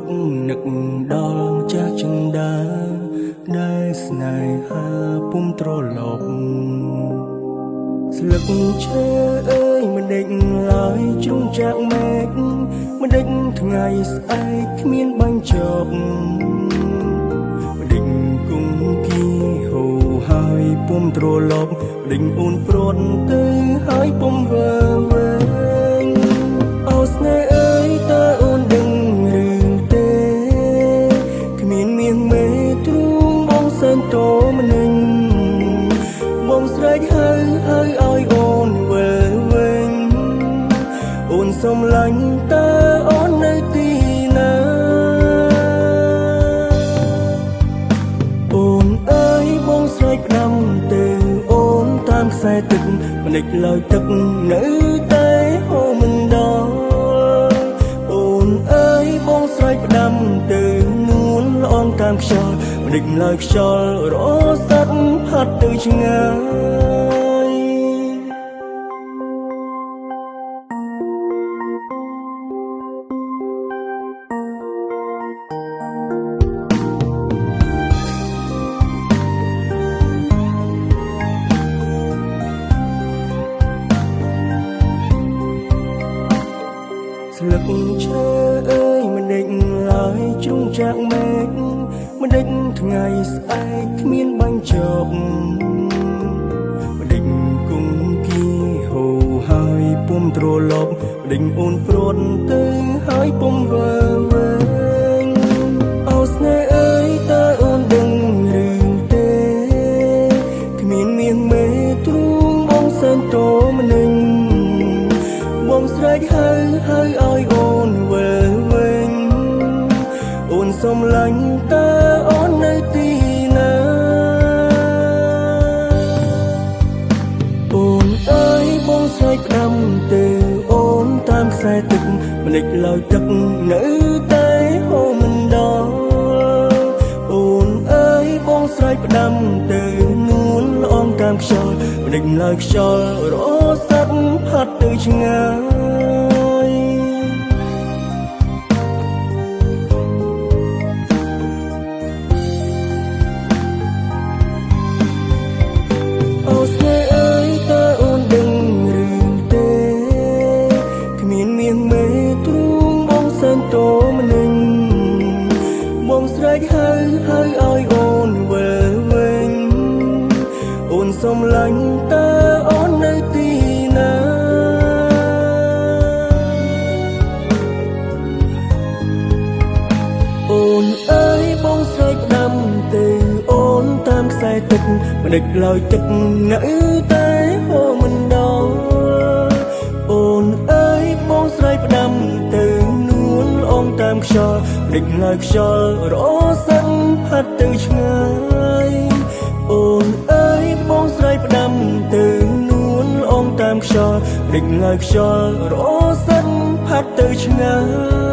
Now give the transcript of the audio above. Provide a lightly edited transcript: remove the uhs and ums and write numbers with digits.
កនឹកដល់ចាស់ចិន្តាដែលស្នេហាពុំត្រឡប់ស្លឹកឈើអើយមិនដេញឡើយជ្រុងចាក់មេឃមិនដេញថ្ងៃស្អែកគ្មានបាញ់ចប់មិនដេញគង្គីហូរហើយពុំត្រឡប់ដេញអូនព្រាត់ទៅហើយពុំវើវិញអូស្នេហ៍អើយតើអូនដឹងឬទេគ្មានមាសមេទ្រូងបងសែនតម្នេញបងស្រែកហើយឲ្យអូនវិលវិញអូនសុំឡាញ់តើអូននៅទីណាអូនអើយបងស្រែកផ្ដាំទៅអូនតាមខ្សែទឹកម្ដេចឡើយទឹកនៅតែហូរមិនដល់អូនអើយបងស្រែកផ្ដាំទៅនួនល្អងតាមខ្យល់ម្ដេចឡើយខ្យល់រសាត់ផាត់ទៅឆ្ងាយស្លឹកឈើអើយមិនដេញឡើយជ្រុងចាក់មេឃមិនដេញថ្ងៃស្អែកគ្មានបាញ់ចប់មិនដេញគង្គីហូរហើយពុំត្រឡប់មិនដេញអូនព្រាត់ទៅហើយពុំវើវិញអូស្នេហ៍អើយតើអូនដឹងឬទេគ្មានមាសមេទ្រូងបងសែនតម្នេញបងស្រែកហើយឲ្យអូនវិលវិញអូនសុំឡាញ់តើអូននៅទីណាអូនអើយបងស្រែកផ្ដាំទៅអូនតាមខ្សែទឹកម្ដេចឡើយទឹកនៅតែហូរមិនដល់អូនអើយបងស្រែកផ្ដាំទៅនួនល្អងតាមខ្យល់ម្ដេចឡើយខ្យល់រសាត់ផាត់ទៅឆ្ងាយអូស្នេហ៍អើយតើអូនដឹងឬទេគ្មានមាសមេទ្រូងបងសែនតម្នេញបងស្រែកហើយឲ្យអូនវិលវិញអូនសុំឡាញ់តើអូននៅទីណាអូនអើយបងស្រែកផ្ដាំទៅអូនតាមខ្សែទឹកម្ដេចឡើយទឹកនៅតែហូរមិនដល់អូនអើយបងស្រែកផ្ដាំទៅនួនល្អងតាមខ្យល់ម្ដេចឡើយខ្យល់រសាត់ផាត់ទៅឆ្ងាយអូនអើយបងស្រែកផ្ដាំទៅនួនល្អងតាមខ្យល់ម្ដេចឡើយខ្យល់រសាត់ផាត់ទៅឆ្ងាយ